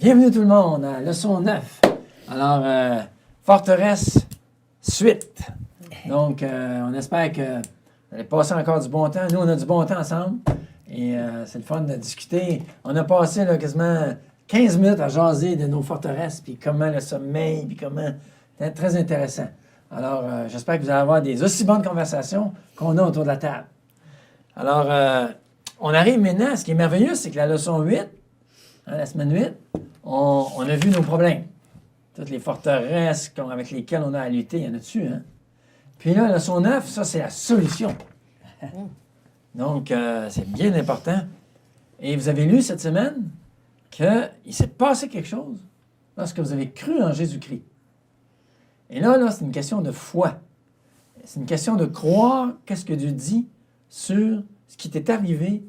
Bienvenue tout le monde à leçon 9. Alors, forteresse, suite. Donc, on espère que vous allez passer encore du bon temps. Nous, on a du bon temps ensemble. Et c'est le fun de discuter. On a passé là, quasiment 15 minutes à jaser de nos forteresses, puis comment le sommeil, puis comment... C'est très intéressant. Alors, j'espère que vous allez avoir des aussi bonnes conversations qu'on a autour de la table. Alors, on arrive maintenant, ce qui est merveilleux, c'est que la leçon 8, la semaine 8, on a vu nos problèmes. Toutes les forteresses avec lesquelles on a à lutter, il y en a dessus. Hein? Puis là, la leçon 9, ça, c'est la solution. Donc, c'est bien important. Et vous avez lu cette semaine qu'il s'est passé quelque chose lorsque vous avez cru en Jésus-Christ. Et là, c'est une question de foi. C'est une question de croire qu'est-ce que Dieu dit sur ce qui t'est arrivé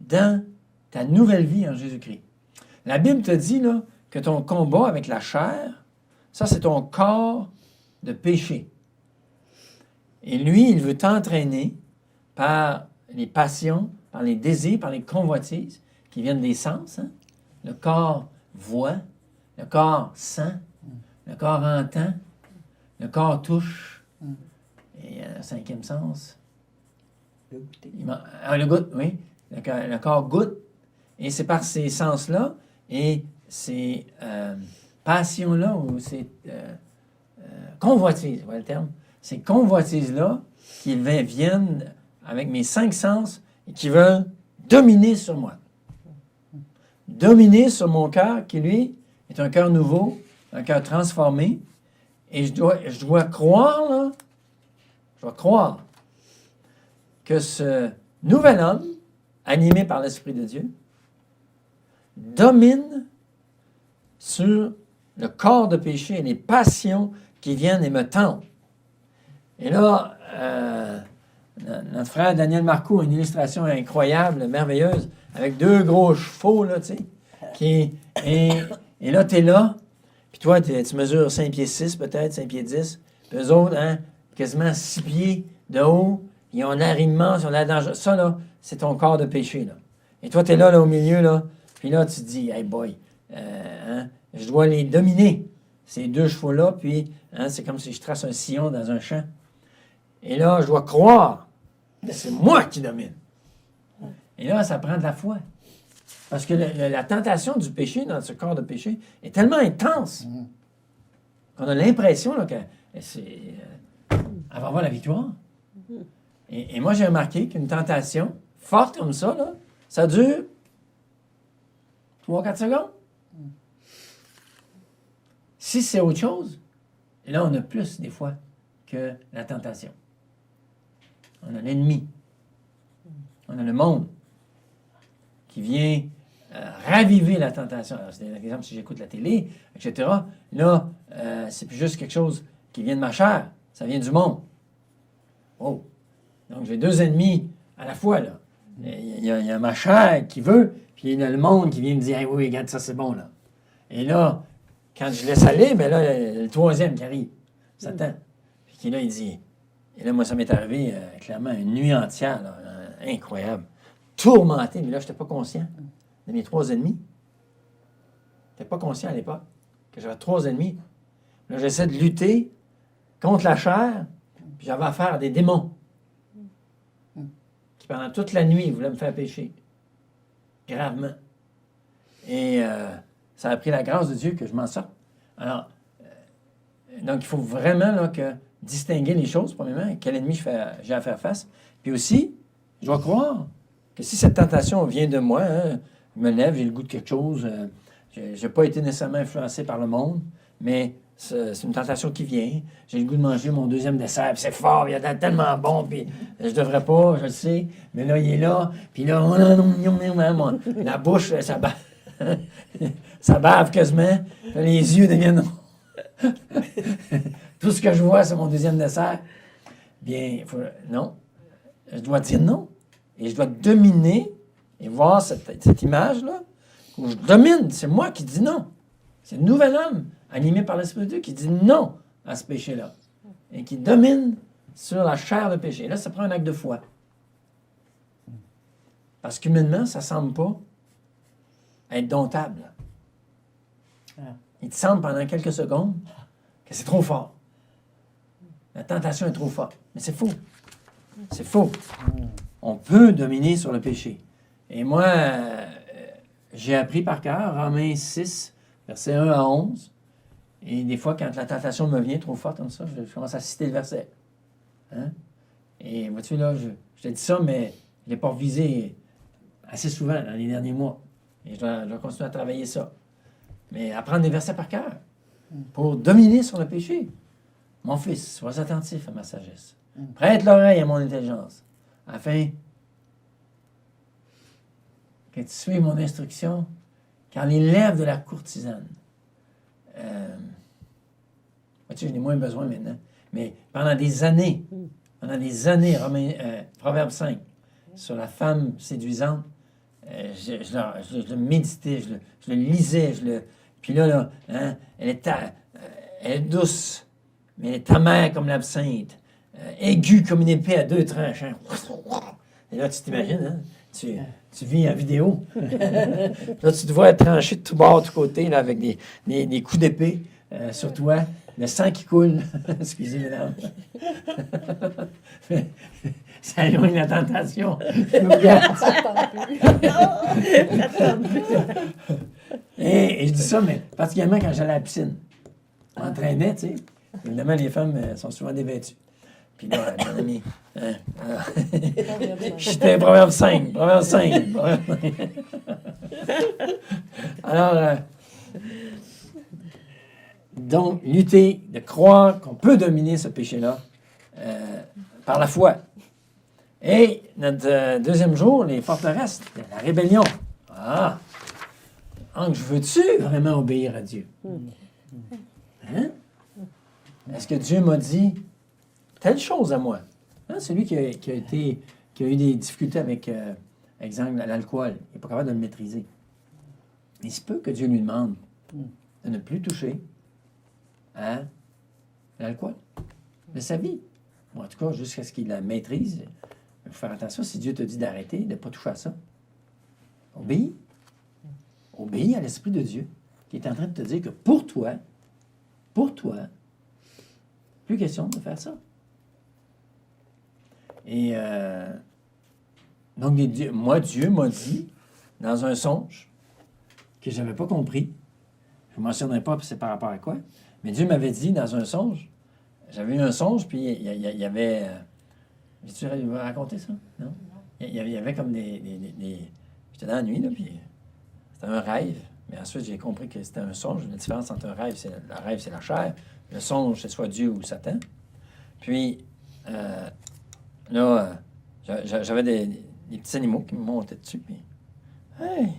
dans ta nouvelle vie en Jésus-Christ. La Bible te dit là, que ton combat avec la chair, ça, c'est ton corps de péché. Et lui, il veut t'entraîner par les passions, par les désirs, par les convoitises qui viennent des sens. Hein? Le corps voit, le corps sent, le corps entend, le corps touche. Et le cinquième sens. Le goûter. Le goût, oui. Le corps goûte. Et c'est par ces sens-là et ces passions-là, ou ces convoitises, voilà le terme, ces convoitises-là qui viennent avec mes 5 sens et qui veulent dominer sur moi. Dominer sur mon cœur, qui, lui, est un cœur nouveau, un cœur transformé. Et je dois croire, là, je dois croire que ce nouvel homme, animé par l'Esprit de Dieu, domine sur le corps de péché et les passions qui viennent et me tentent. Et là, notre frère Daniel Marcoux a une illustration incroyable, merveilleuse, avec 2 gros chevaux, là, tu sais, et là, tu es là, puis toi, tu mesures 5 pieds 6 peut-être, 5 pieds 10, puis eux autres, hein, quasiment 6 pieds de haut, ils ont l'air immense, ils ont l'air dangereux. Ça, là, c'est ton corps de péché, là. Et toi, tu es là, au milieu, là, puis là, tu te dis, hey boy, hein, je dois les dominer, ces 2 chevaux-là, puis hein, c'est comme si je trace un sillon dans un champ. Et là, je dois croire que c'est moi qui domine. Et là, ça prend de la foi. Parce que la tentation du péché dans ce corps de péché est tellement intense qu'on a l'impression là, qu'elle va avoir la victoire. Et moi, j'ai remarqué qu'une tentation forte comme ça, là, ça dure 3-4 secondes. Si c'est autre chose, et là, on a plus des fois que la tentation. On a l'ennemi. On a le monde qui vient raviver la tentation. Alors, c'est un exemple si j'écoute la télé, etc. Là, c'est plus juste quelque chose qui vient de ma chair. Ça vient du monde. Oh! Donc, j'ai 2 ennemis à la fois, là. Il y a ma chair qui veut, puis il y a le monde qui vient me dire hey, « oui, regarde, ça, c'est bon, là. » Et là, quand je laisse aller, bien là, le 3e qui arrive, Satan. Puis qui, là, il dit... Et là, moi, ça m'est arrivé, clairement, une nuit entière, là, incroyable. Tourmenté, mais là, je n'étais pas conscient de mes 3 ennemis. Je n'étais pas conscient à l'époque que j'avais 3 ennemis. Là, j'essaie de lutter contre la chair, puis j'avais affaire à des démons qui, pendant toute la nuit, voulaient me faire pécher. Gravement. Et ça a pris la grâce de Dieu que je m'en sorte. Alors, donc, il faut vraiment là, distinguer les choses, premièrement, quel ennemi j'ai à faire face. Puis aussi, je dois croire que si cette tentation vient de moi, hein, je me lève, j'ai le goût de quelque chose, je n'ai pas été nécessairement influencé par le monde, mais c'est une tentation qui vient. J'ai le goût de manger mon 2e dessert, puis c'est fort, il a tellement bon, puis je devrais pas, je le sais, mais là, il est là, puis là, la bouche, ça bave, ça bave quasiment, les yeux deviennent... Tout ce que je vois, c'est mon 2e dessert. Bien, non. Je dois dire non. Et je dois dominer et voir cette image-là où je domine. C'est moi qui dis non. C'est le nouvel homme, animé par l'Esprit de Dieu, qui dit non à ce péché-là. Et qui domine sur la chair de péché. Là, ça prend un acte de foi. Parce qu'humainement, ça ne semble pas être domptable. Il te semble pendant quelques secondes que c'est trop fort. La tentation est trop forte. Mais c'est faux. C'est faux. On peut dominer sur le péché. Et moi, j'ai appris par cœur Romains 6, versets 1 à 11. Et des fois, quand la tentation me vient trop forte comme ça, je commence à citer le verset. Hein? Et vois-tu, là, je te dis ça, mais je ne l'ai pas revisé assez souvent dans les derniers mois. Et je dois continuer à travailler ça. Mais apprendre des versets par cœur pour dominer sur le péché. Mon fils, sois attentif à ma sagesse. Prête l'oreille à mon intelligence, afin que tu suives mon instruction, car les lèvres de la courtisane. Vois-tu, j'en ai moins besoin maintenant. Mais pendant des années, Proverbe 5, sur la femme séduisante, je le méditais, je le lisais, puis là hein, elle est douce, mais elle est amère comme l'absinthe, aiguë comme une épée à deux tranches. Hein. Et là, tu t'imagines, hein? Tu vis en vidéo. Là, tu te vois trancher de tous bords, de tous côtés, là, avec des coups d'épée sur toi, le sang qui coule. Excusez, mesdames. Ça éloigne la tentation. Et je dis ça, mais particulièrement quand j'allais à la piscine. Je m'entraînais, tu sais. Évidemment, les femmes sont souvent dévêtues. Puis là, mon ami, j'étais Proverbe 5. Alors, donc, lutter, de croire qu'on peut dominer ce péché-là par la foi. Et notre deuxième jour, les forteresses, la rébellion. Ah! Ange, veux-tu vraiment obéir à Dieu? Hein? Est-ce que Dieu m'a dit telle chose à moi? Hein? Celui qui a eu des difficultés avec, exemple, l'alcool, il n'est pas capable de le maîtriser. Il se peut que Dieu lui demande de ne plus toucher à l'alcool de sa vie. Ou en tout cas, jusqu'à ce qu'il la maîtrise. Il faut faire attention, si Dieu te dit d'arrêter, de ne pas toucher à ça. Obéis. Obéis à l'Esprit de Dieu qui est en train de te dire que pour toi, plus question de faire ça. Et donc, Dieu m'a dit, dans un songe, que je n'avais pas compris, je ne mentionnerai pas c'est par rapport à quoi, mais Dieu m'avait dit dans un songe, j'avais eu un songe, puis il y avait... J'ai-tu raconté ça? Non? Il y avait comme des j'étais dans la nuit, là, puis c'était un rêve, mais ensuite j'ai compris que c'était un songe. La différence entre un rêve, c'est la chair. Le songe, c'est soit Dieu ou Satan. Puis, là, j'avais des petits animaux qui me montaient dessus, puis... Hey!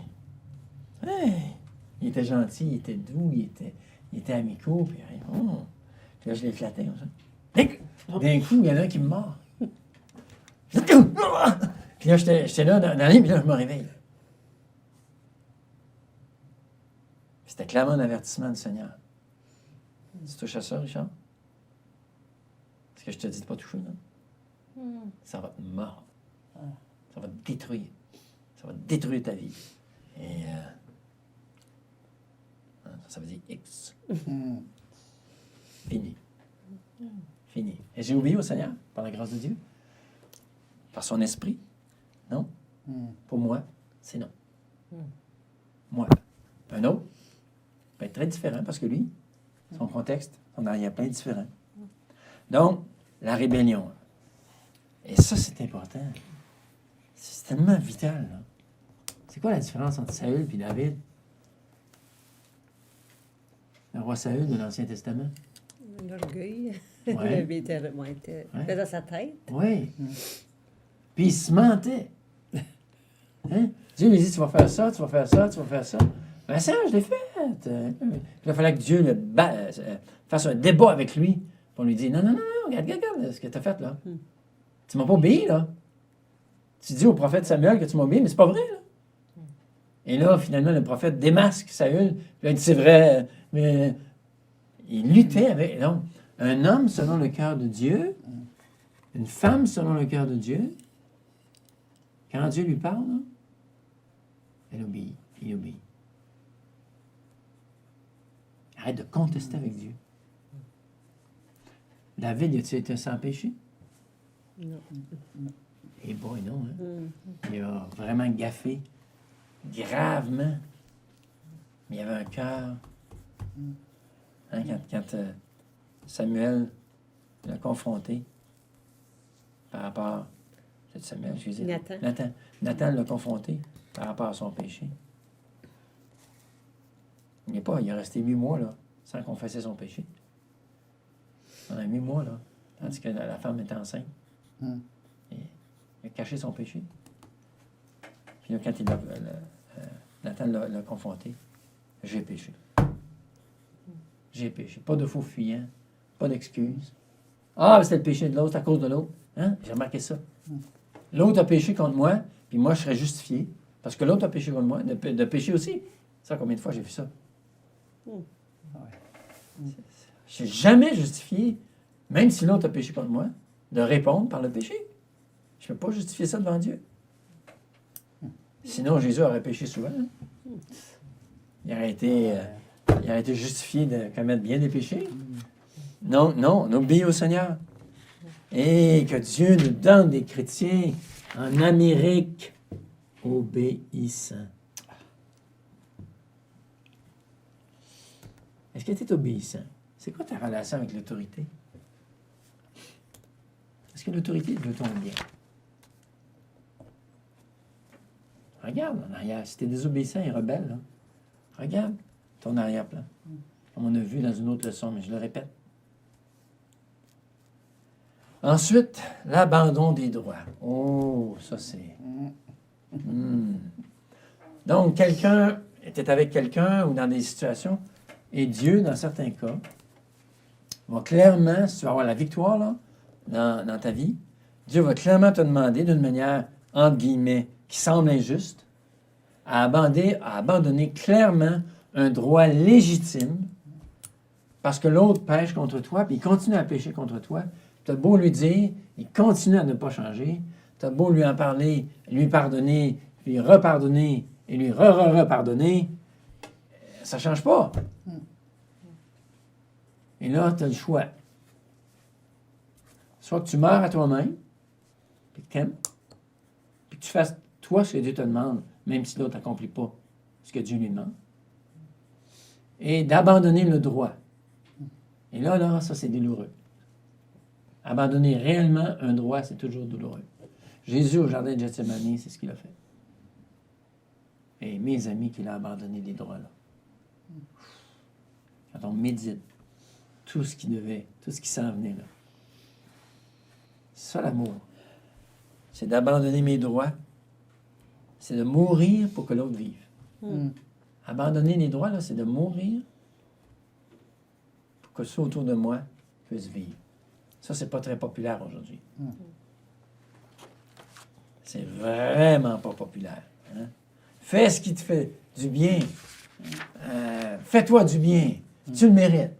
Il était gentil, il était doux, il était amicaux, puis... Puis là, je les flattais comme ça. D'un coup, il y en a un qui me mord. Puis là, j'étais là dans la nuit, puis là, je me réveille. C'était clairement un avertissement du Seigneur. Tu touches à ça, Richard? Ce que je te dis de ne pas toucher, là? Ça va te mordre. Ça va te détruire. Ça va détruire ta vie. Et ça veut dire X. Fini. Fini. Et j'ai oublié au Seigneur, par la grâce de Dieu. Par son esprit. Non. Pour moi, c'est non. Moi. Un autre peut être très différent parce que lui, son contexte, son arrière-plan est différent. Donc, la rébellion. Et ça, c'est important. C'est tellement vital. Là. C'est quoi la différence entre Saül et David? Le roi Saül de l'Ancien Testament? L'orgueil. Ouais. Il était dans sa tête. Oui. Puis il se mentait. Hein? Dieu lui dit, tu vas faire ça, tu vas faire ça, tu vas faire ça. Ben ça, je l'ai fait. Puis il fallait que Dieu fasse un débat avec lui pour lui dire, non, regarde ce que tu as fait là. Tu m'as pas obéi, là. Tu dis au prophète Samuel que tu m'as obéi, mais c'est pas vrai, là. Et là, finalement, le prophète démasque Saül. Puis là, il dit, c'est vrai, mais il luttait avec... Donc, un homme selon le cœur de Dieu, une femme selon le cœur de Dieu, quand Dieu lui parle, là, elle obéit, il obéit. Arrête de contester avec Dieu. David, a-t-il été sans péché? Non. Eh boy, non. Hein? Mm. Il a vraiment gaffé, gravement. Mais il avait un cœur. Hein, quand Samuel l'a confronté par rapport... C'est Samuel, excusez. Nathan. Nathan l'a confronté par rapport à son péché. Il est resté 8 mois, là, sans confesser son péché. Pendant 8 mois, là. Tandis que la femme était enceinte. Et il a caché son péché. Puis là, quand Nathan l'a confronté, j'ai péché. J'ai péché. Pas de faux fuyant, pas d'excuses. Ah, c'était le péché de l'autre, c'est à cause de l'autre. Hein? J'ai remarqué ça. L'autre a péché contre moi, puis moi, je serais justifié. Parce que l'autre a péché contre moi, de pécher aussi. Ça, combien de fois j'ai vu ça? Je n'ai jamais justifié, même si l'autre a péché contre moi, de répondre par le péché. Je ne peux pas justifier ça devant Dieu. Sinon, Jésus aurait péché souvent. Hein? Il aurait été justifié de commettre bien des péchés. Non, on obéit au Seigneur. Et que Dieu nous donne des chrétiens en Amérique obéissants. Est-ce que tu es obéissant? C'est quoi ta relation avec l'autorité? Est-ce que l'autorité veut ton bien? Regarde en arrière. Si tu es désobéissant et rebelle, là, regarde ton arrière-plan. Comme on a vu dans une autre leçon, mais je le répète. Ensuite, l'abandon des droits. Oh, ça c'est... Donc, quelqu'un était avec quelqu'un ou dans des situations, et Dieu, dans certains cas, va clairement, si tu vas avoir la victoire là, dans ta vie, Dieu va clairement te demander d'une manière, entre guillemets, qui semble injuste, à abandonner clairement un droit légitime parce que l'autre pêche contre toi, puis il continue à pécher contre toi. Tu as beau lui dire, il continue à ne pas changer. Tu as beau lui en parler, lui pardonner, lui repardonner et lui repardonner, ça ne change pas. Et là, tu as le choix. Soit que tu meurs à toi-même, puis que tu aimes, puis que tu fasses toi ce que Dieu te demande, même si l'autre n'accomplit pas ce que Dieu lui demande, et d'abandonner le droit. Et là, ça, c'est douloureux. Abandonner réellement un droit, c'est toujours douloureux. Jésus, au jardin de Gethsémani, c'est ce qu'il a fait. Et mes amis, qu'il a abandonné les droits-là. Quand on médite tout ce qui s'en venait là. C'est ça l'amour. C'est d'abandonner mes droits. C'est de mourir pour que l'autre vive. Abandonner les droits, là, c'est de mourir pour que ceux autour de moi puissent vivre. Ça, c'est pas très populaire aujourd'hui. C'est vraiment pas populaire. Hein? Fais ce qui te fait du bien. Fais-toi du bien. Tu le mérites.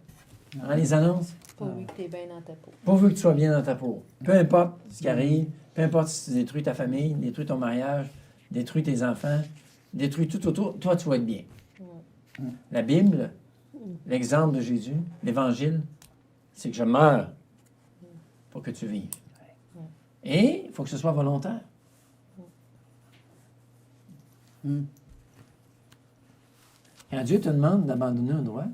Hein, les annonces? Pourvu que tu es bien dans ta peau. Pourvu que tu sois bien dans ta peau. Peu importe ce qui arrive, peu importe si tu détruis ta famille, détruis ton mariage, détruis tes enfants, détruis tout autour, toi, tu vas être bien. La Bible, l'exemple de Jésus, l'Évangile, c'est que je meurs pour que tu vives. Et il faut que ce soit volontaire. Quand Dieu te demande d'abandonner un droit,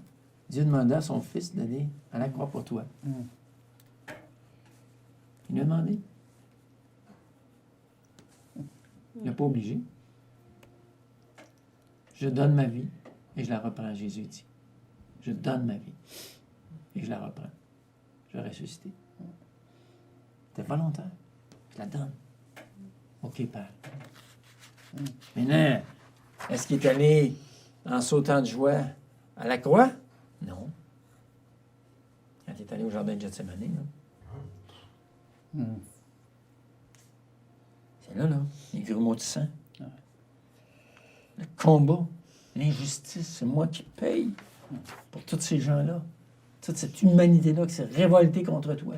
Dieu demanda à son Fils d'aller à la croix pour toi. Il lui a demandé. Il n'a pas obligé. Je donne ma vie et je la reprends, Jésus dit. Je donne ma vie et je la reprends. Je vais ressusciter. C'est volontaire. Je la donne. OK, Père. Maintenant, est-ce qu'il est allé en sautant de joie à la croix? Non. Quand il est allé au jardin de Gethsémani, c'est là, les grumeaux de sang. Le combat, l'injustice, c'est moi qui paye pour tous ces gens-là. Toute cette humanité-là qui s'est révoltée contre toi.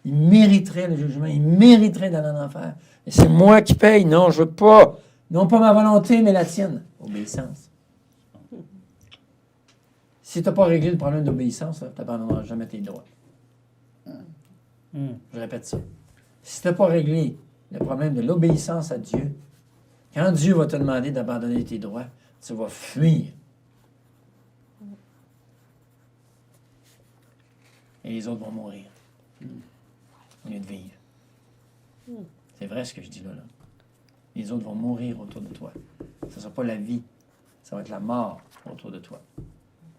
Ils mériteraient le jugement, ils mériteraient d'aller en enfer. Et c'est moi qui paye. Non, je veux pas. Non pas ma volonté, mais la tienne. Obéissance. Si tu n'as pas réglé le problème d'obéissance, tu n'abandonneras jamais tes droits. Je répète ça. Si tu n'as pas réglé le problème de l'obéissance à Dieu, quand Dieu va te demander d'abandonner tes droits, tu vas fuir. Et les autres vont mourir. Au lieu de vivre. C'est vrai ce que je dis là. Les autres vont mourir autour de toi. Ce ne sera pas la vie. Ça va être la mort autour de toi.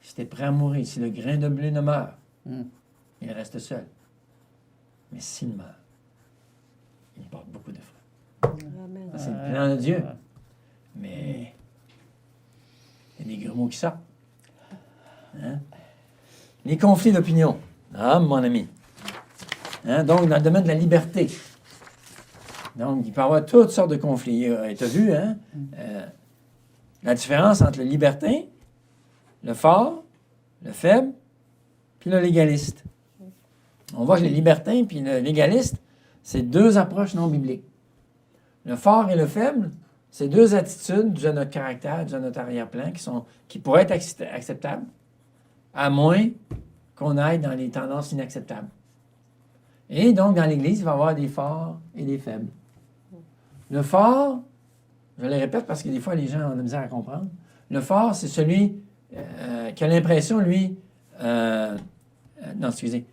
Si tu es prêt à mourir, si le grain de blé ne meurt, il reste seul. Mais s'il meurt, il porte beaucoup de fruits. Amen. Ça, c'est le plan de Dieu. Mais il y a des gros mots qui sortent. Hein? Les conflits d'opinion. Ah, mon ami. Hein? Donc, dans le domaine de la liberté. Donc, il peut y avoir toutes sortes de conflits. Tu as vu, hein? La différence entre le libertin, le fort, le faible, puis le légaliste. On voit que le libertin puis le légaliste, c'est deux approches non bibliques. Le fort et le faible, c'est deux attitudes de notre caractère, de notre arrière-plan qui pourraient être acceptables, à moins qu'on aille dans les tendances inacceptables. Et donc, dans l'Église, il va y avoir des forts et des faibles. Le fort, je le répète parce que des fois, les gens ont de la misère à comprendre. Le fort, c'est celui qui a l'impression, lui... non, excusez.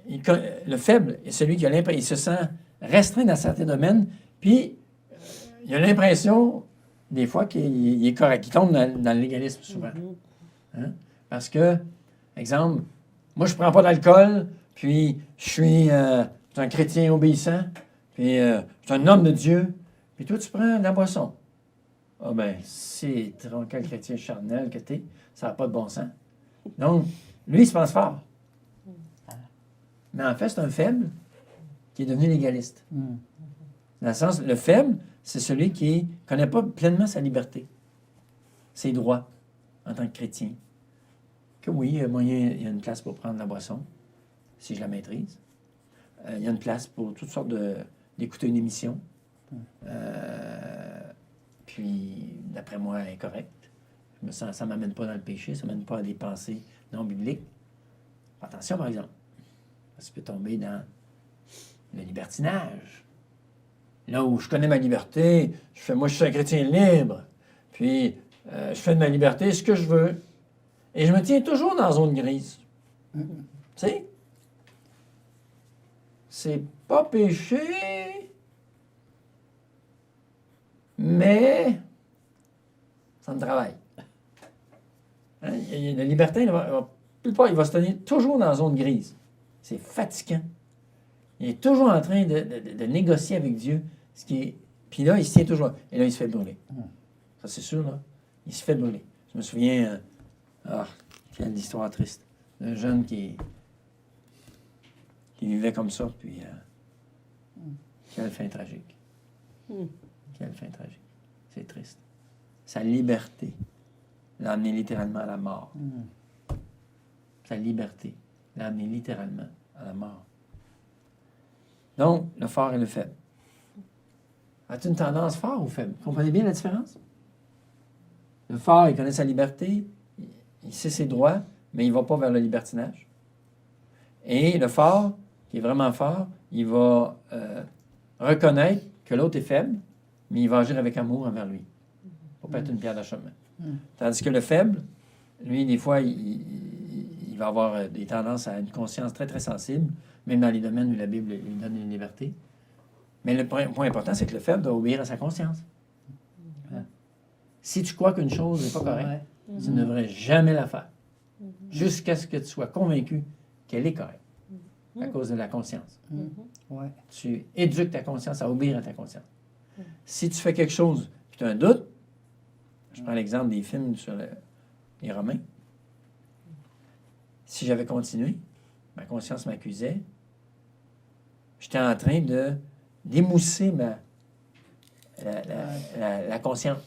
Le faible est celui qui a l'impression... Il se sent restreint dans certains domaines, puis il a l'impression, des fois, qu'il est correct. Il tombe dans le légalisme, souvent. Hein? Parce que, exemple, moi, je ne prends pas d'alcool, puis je suis un chrétien obéissant, puis je suis un homme de Dieu, puis toi, tu prends de la boisson. Ah ben, c'est quel chrétien charnel que t'es, ça n'a pas de bon sens. Donc, lui, il se pense fort. Mais en fait, c'est un faible qui est devenu légaliste. Dans le sens, le faible, c'est celui qui ne connaît pas pleinement sa liberté, ses droits en tant que chrétien. Que oui, il y a une place pour prendre la boisson, si je la maîtrise. Il y a une place pour toutes sortes d'écouter une émission. Puis, d'après moi, elle est correcte. Ça ne m'amène pas dans le péché, ça ne m'amène pas à des pensées non bibliques. Attention, par exemple. Ça peut tomber dans le libertinage. Là où je connais ma liberté, moi, je suis un chrétien libre. Puis, je fais de ma liberté ce que je veux. Et je me tiens toujours dans la zone grise. Tu sais? C'est pas péché, mais ça me travaille. Hein? Le libertin, il va se tenir toujours dans la zone grise. C'est fatigant. Il est toujours en train de négocier avec Dieu. Puis là, il se tient toujours. Et là, il se fait brûler. Ça, c'est sûr, là. Il se fait brûler. Je me souviens... quelle histoire triste. Un jeune qui vivait comme ça, puis... quelle fin tragique. Quelle fin tragique. C'est triste. Sa liberté l'a amené littéralement à la mort. Sa liberté l'a amené littéralement à la mort. Donc, le fort et le faible. As-tu une tendance fort ou faible? Vous comprenez bien la différence? Le fort, il connaît sa liberté, il sait ses droits, mais il ne va pas vers le libertinage. Et le fort, qui est vraiment fort, il va reconnaître que l'autre est faible, mais il va agir avec amour envers lui. Pour pas être une pierre d'achoppement. Tandis que le faible, lui, des fois, il va avoir des tendances à une conscience très, très sensible, même dans les domaines où la Bible lui donne une liberté. Mais le point important, c'est que le faible doit obéir à sa conscience. Hein? Si tu crois qu'une chose n'est pas correcte, tu ne devrais jamais la faire. Jusqu'à ce que tu sois convaincu qu'elle est correcte. À cause de la conscience. Tu éduques ta conscience à obéir à ta conscience. Si tu fais quelque chose et tu as un doute, je prends l'exemple des films sur les Romains. Si j'avais continué, ma conscience m'accusait, j'étais en train d'émousser la conscience.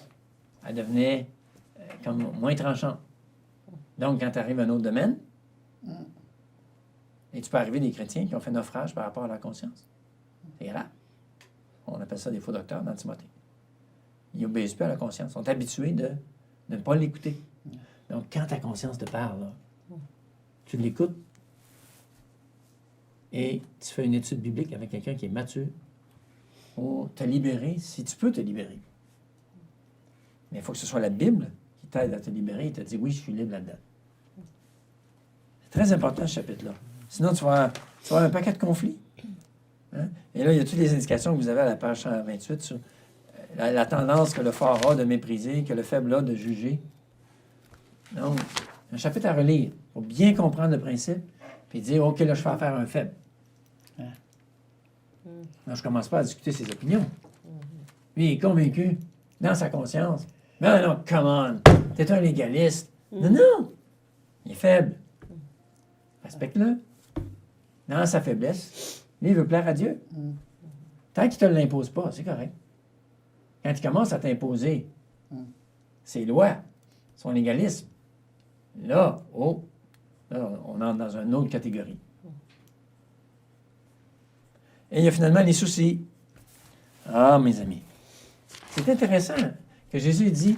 Elle devenait comme moins tranchante. Donc, quand tu arrives à un autre domaine, et tu peux arriver des chrétiens qui ont fait naufrage par rapport à leur conscience. C'est grave. On appelle ça des faux docteurs dans Timothée. Ils n'obéissent plus à la conscience. Ils sont habitués de ne pas l'écouter. Donc, quand ta conscience te parle, là, tu l'écoutes et tu fais une étude biblique avec quelqu'un qui est mature pour te libérer, si tu peux te libérer. Mais il faut que ce soit la Bible qui t'aide à te libérer et te dire, oui, je suis libre là-dedans. C'est très important, ce chapitre-là. Sinon, tu vas avoir un paquet de conflits. Hein? Et là, il y a toutes les indications que vous avez à la page 128 sur la tendance que le fort a de mépriser, que le faible a de juger. Donc, un chapitre à relire pour bien comprendre le principe, puis dire, OK, là, je fais affaire à un faible. Là, je ne commence pas à discuter ses opinions. Lui, il est convaincu, dans sa conscience. Mais non, come on, t'es un légaliste. Non, non, il est faible. Respecte-le. Dans sa faiblesse, lui, il veut plaire à Dieu. Tant qu'il ne te l'impose pas, c'est correct. Quand il commence à t'imposer ses lois, son légalisme, là, on entre dans une autre catégorie. Et il y a finalement les soucis. Ah, mes amis. C'est intéressant que Jésus dit,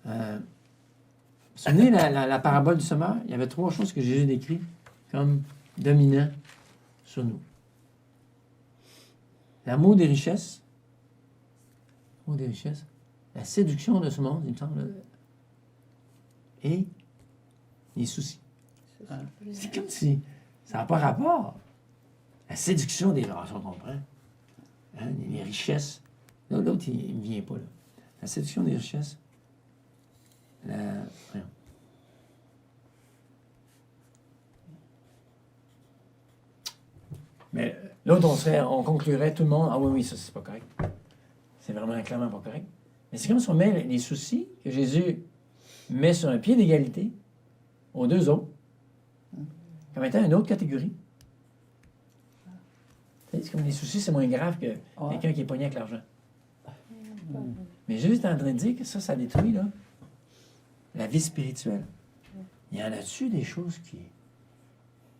vous vous souvenez la parabole du semeur? Il y avait 3 choses que Jésus décrit comme dominant sur nous. L'amour des richesses, la séduction de ce monde, il me semble, et les soucis. C'est comme si ça n'a pas rapport. La séduction des relations, on comprend. Hein, les richesses. Là, l'autre, il ne vient pas. Là. La séduction des richesses. Voyons. Mais l'autre, on conclurait tout le monde. Ah oui, ça, c'est pas correct. C'est vraiment clairement pas correct. Mais c'est comme si on met les soucis que Jésus met sur un pied d'égalité aux 2 autres, comme étant une autre catégorie. C'est comme les soucis, c'est moins grave que quelqu'un qui est pogné avec l'argent. Mais Jésus est en train de dire que ça détruit là, la vie spirituelle. Il y en a-tu des choses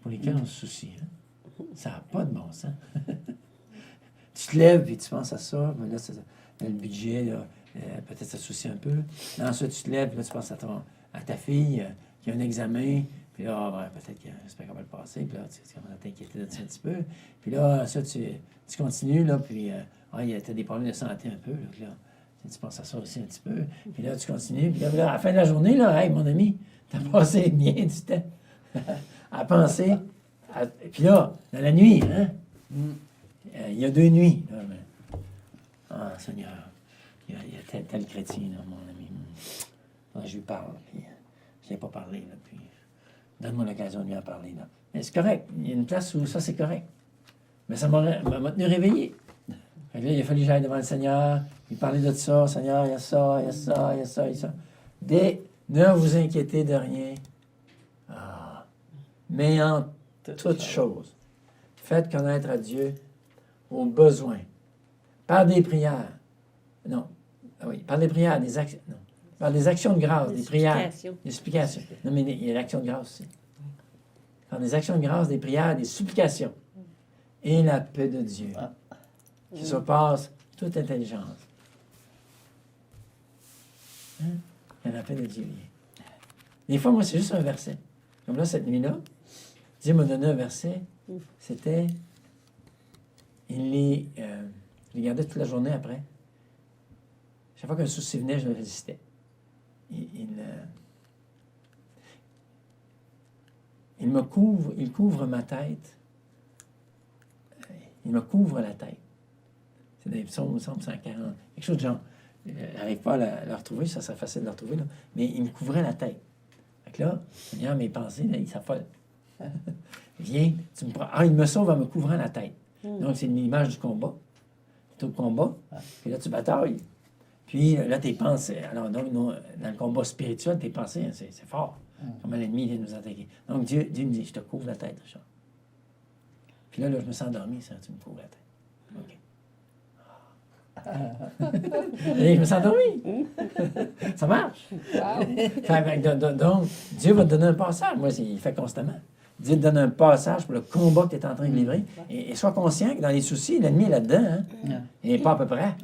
pour lesquelles on se soucie? Hein? Ça n'a pas de bon sens. Tu te lèves et tu penses à ça, mais là, le budget, là, peut-être ça te soucie un peu. Là, ensuite, tu te lèves et là, tu penses à ta fille qui a un examen. Puis là, peut-être que j'espère qu'elle va le passer. Puis là, tu commences à t'inquiéter de ça un petit peu. Puis là, ça, tu continues, là, puis tu as des problèmes de santé un peu. Là, tu penses à ça aussi un petit peu. Puis là, tu continues. Puis là, à la fin de la journée, là, hey, mon ami, tu as passé bien du temps à penser. Puis là, dans la nuit, hein, il y a 2 nuits. Là, ah, Seigneur, il y a tel chrétien, là, mon ami. Je lui parle. Puis je n'ai pas parlé. Là, puis donne-moi l'occasion de lui en parler. Là. Mais c'est correct. Il y a une place où ça, c'est correct. Mais ça m'a tenu réveillé. Fait que là, il a fallu que j'aille devant le Seigneur, lui parler de ça. Seigneur, il y a ça, il y a ça, il y a ça, il y a ça. Ne vous inquiétez de rien. Mais en toutes choses, faites connaître à Dieu aux besoins. Par des prières. Non. Ah oui, par des prières, des actions. Non. Par des actions de grâce, des prières. Des supplications. Non, mais il y a l'action de grâce aussi. Par des actions de grâce, des prières, des supplications. Et la paix de Dieu, qui surpasse toute intelligence. Hein? Et la paix de Dieu. Des fois, moi, c'est juste un verset. Comme là, cette nuit-là, Dieu m'a donné un verset. C'était... Il les gardait toute la journée après. Chaque fois qu'un souci venait, je le résistais. Il couvre ma tête. Il me couvre la tête. C'est des psaumes, il me semble, 140. Quelque chose de genre. Je n'arrive pas à le retrouver, ça serait facile de le retrouver, là. Mais il me couvrait la tête. Fait que là, Seigneur, mes pensées, là, ils s'affolent. Viens, tu me prends. Ah, il me sauve en me couvrant la tête. Donc, c'est une image du combat. Tu es au combat, puis là, tu batailles. Puis là, tes pensées. Alors, donc, dans le combat spirituel, tes pensées, hein, c'est fort. Comment l'ennemi vient nous attaquer. Donc, Dieu me dit, je te couvre la tête, Richard. Puis là, je me sens endormi, ça, tu me couvres la tête. OK. Et je me sens endormi. Ça marche. Wow. Donc, Dieu va te donner un passage. Moi, il fait constamment. Dieu te donne un passage pour le combat que tu es en train de livrer. Et sois conscient que dans les soucis, l'ennemi est là-dedans. Hein? Il n'est pas à peu près.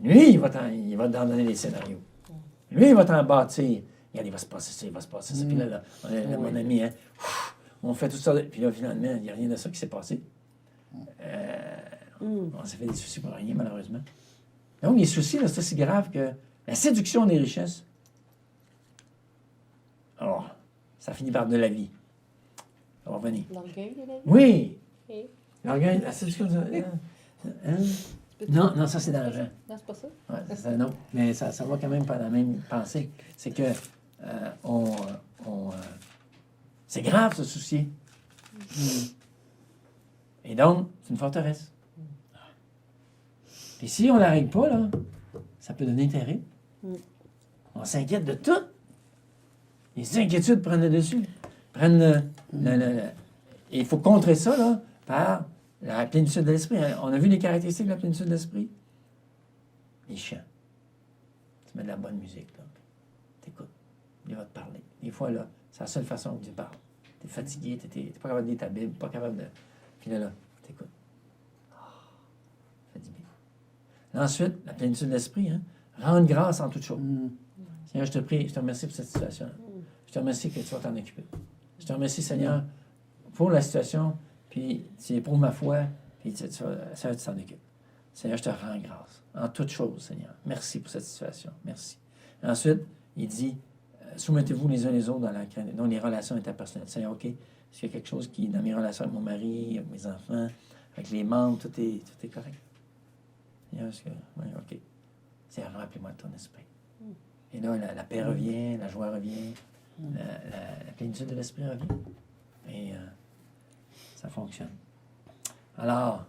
Lui, il va t'en donner les scénarios. Lui, il va t'en bâtir regarde, il va se passer ça, il va se passer ça. Puis là, mon ami, hein, on fait tout ça. Puis là, finalement, il n'y a rien de ça qui s'est passé. On s'est fait des soucis pour rien, malheureusement. Donc, les soucis, là, c'est aussi grave que la séduction des richesses. Alors, ça finit par de la vie. Ça va revenir. L'orgueil de la vie. Oui! Et- L'orgueil, la séduction de... Hein? Non, ça, c'est dans l'argent. Non, c'est pas ça. Ouais, non. Mais ça va quand même pas dans la même pensée. C'est que c'est grave, se soucier. Et donc, c'est une forteresse. Puis si on ne la règle pas, là, ça peut donner terrible. On s'inquiète de tout. Les inquiétudes prennent le dessus. Et il faut contrer ça là, par la plénitude de l'esprit. On a vu les caractéristiques de la plénitude de l'esprit. Les chants. Tu mets de la bonne musique, là. T'écoutes. Il va te parler. Des fois, là, c'est la seule façon que Dieu parle. T'es fatigué, t'es pas capable de lire ta Bible, pas capable de... Puis là, t'écoutes. Ça fait du bien. Ensuite, la plénitude de l'esprit, hein. Rendre grâce en toutes choses. Seigneur, je te prie, je te remercie pour cette situation. Je te remercie que tu vas t'en occuper. Je te remercie, Seigneur, pour la situation, puis tu éprouves ma foi, puis tu t'en occupes. Seigneur, je te rends grâce en toutes choses, Seigneur. Merci pour cette situation. Merci. Ensuite, il dit, soumettez-vous les uns les autres dans la crainte, dans les relations interpersonnelles. Seigneur, OK, s'il y a quelque chose qui, dans mes relations avec mon mari, avec mes enfants, avec les membres, tout est correct. Seigneur, oui, OK. Seigneur, remplis-moi de ton esprit. Et là, la paix revient, la joie revient, la plénitude de l'esprit revient. Et ça fonctionne. Alors,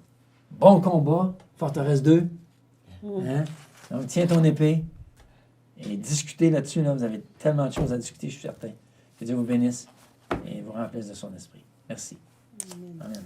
bon combat, forteresse 2. Hein? Donc, tiens ton épée et discutez là-dessus. Là, vous avez tellement de choses à discuter, je suis certain. Que Dieu vous bénisse et vous remplisse de son esprit. Merci. Amen.